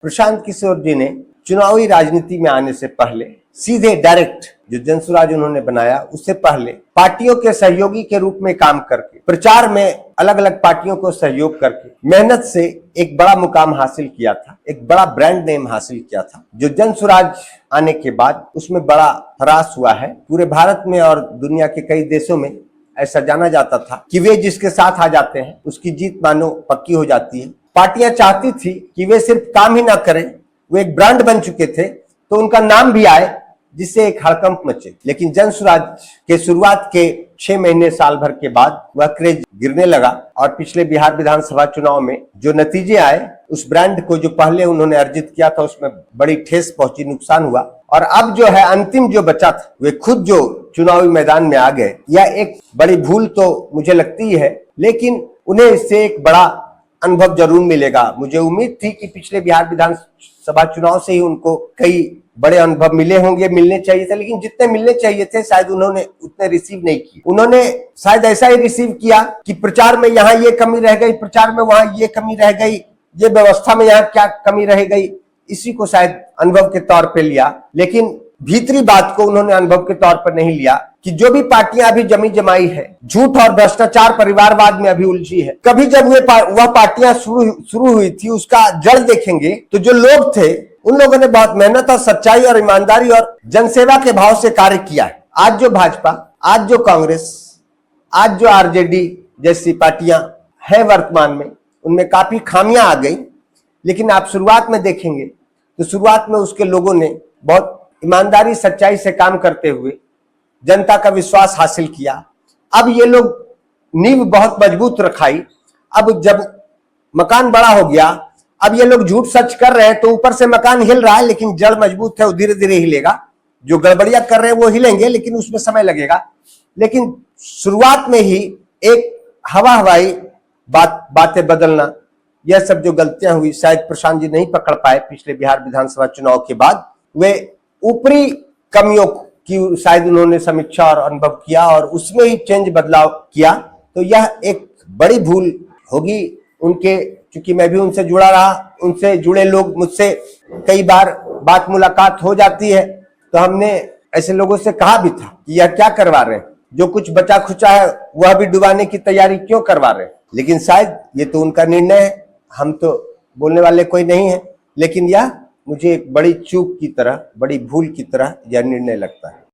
प्रशांत किशोर जी ने चुनावी राजनीति में आने से पहले सीधे डायरेक्ट जो जनसुराज उन्होंने बनाया उससे पहले पार्टियों के सहयोगी के रूप में काम करके प्रचार में अलग अलग पार्टियों को सहयोग करके मेहनत से एक बड़ा मुकाम हासिल किया था, एक बड़ा ब्रांड नेम हासिल किया था जो जनसुराज आने के बाद उसमें बड़ा ह्रास हुआ है। पूरे भारत में और दुनिया के कई देशों में ऐसा जाना जाता था कि वे जिसके साथ आ जाते हैं उसकी जीत मानो पक्की हो जाती है। पार्टियां चाहती थी कि वे सिर्फ काम ही ना करें, वे एक ब्रांड बन चुके थे तो उनका नाम भी आए जिससे एक हड़कंप मचे। लेकिन जनसुराज के शुरुआत के 6 महीने साल भर के बाद वह क्रेज गिरने लगा और पिछले बिहार विधानसभा चुनाव में जो नतीजे आए उस ब्रांड को जो पहले उन्होंने अर्जित किया था उसमें बड़ी ठेस पहुंची, नुकसान हुआ। और अब जो है अंतिम जो बचा था वे खुद जो चुनावी मैदान में आ गए, यह एक बड़ी भूल तो मुझे लगती है, लेकिन उन्हें इससे एक बड़ा अनुभव जरूर मिलेगा। मुझे उम्मीद थी कि पिछले बिहार विधानसभा चुनाव से ही उनको कई बड़े अनुभव मिले होंगे, मिलने चाहिए थे, लेकिन जितने मिलने चाहिए थे शायद उन्होंने उतने रिसीव नहीं किए। उन्होंने शायद ऐसा ही रिसीव किया कि प्रचार में यहाँ ये कमी रह गई, प्रचार में वहां ये कमी रह गई, ये व्यवस्था में यहाँ क्या कमी रह गई, इसी को शायद अनुभव के तौर पे लिया। लेकिन भीतरी बात को उन्होंने अनुभव के तौर पर नहीं लिया कि जो भी पार्टियां अभी जमी जमाई है, झूठ और भ्रष्टाचार परिवारवाद में अभी उलझी है। कभी जब वह पार्टियां शुरू हुई थी उसका जड़ देखेंगे तो जो लोग थे उन लोगों ने बहुत मेहनत और सच्चाई और ईमानदारी और जनसेवा के भाव से कार्य किया है। आज जो भाजपा, आज जो कांग्रेस, आज जो आरजेडी जैसी पार्टियां हैं वर्तमान में, उनमें काफी खामियां आ गई। लेकिन आप शुरुआत में देखेंगे तो शुरुआत में उसके लोगों ने बहुत ईमानदारी सच्चाई से काम करते हुए जनता का विश्वास हासिल किया। अब ये लोग नींव बहुत मजबूत रखाई। अब जब मकान बड़ा हो गया, अब ये लोग झूठ सच कर रहे हैं तो ऊपर से मकान हिल रहा है लेकिन जड़ मजबूत है, वो धीरे धीरे हिलेगा। जो गड़बड़ियां कर रहे हैं वो हिलेंगे लेकिन उसमें समय लगेगा। लेकिन शुरुआत में ही एक हवाई बातें बदलना, यह सब जो गलतियां हुई शायद प्रशांत जी नहीं पकड़ पाए पिछले बिहार विधानसभा चुनाव के बाद। वे ऊपरी कमियों की शायद उन्होंने समीक्षा और अनुभव किया और उसमें ही चेंज बदलाव किया, तो यह एक बड़ी भूल होगी उनके। क्योंकि मैं भी उनसे जुड़ा रहा, उनसे जुड़े लोग मुझसे कई बार बात मुलाकात हो जाती है, तो हमने ऐसे लोगों से कहा भी था कि यह क्या करवा रहे हैं, जो कुछ बचा खुचा है वह भी डुबाने की तैयारी क्यों करवा रहे हैं। लेकिन शायद ये तो उनका निर्णय है, हम तो बोलने वाले कोई नहीं है। लेकिन यह मुझे एक बड़ी चूक की तरह, बड़ी भूल की तरह यह निर्णय लगता है।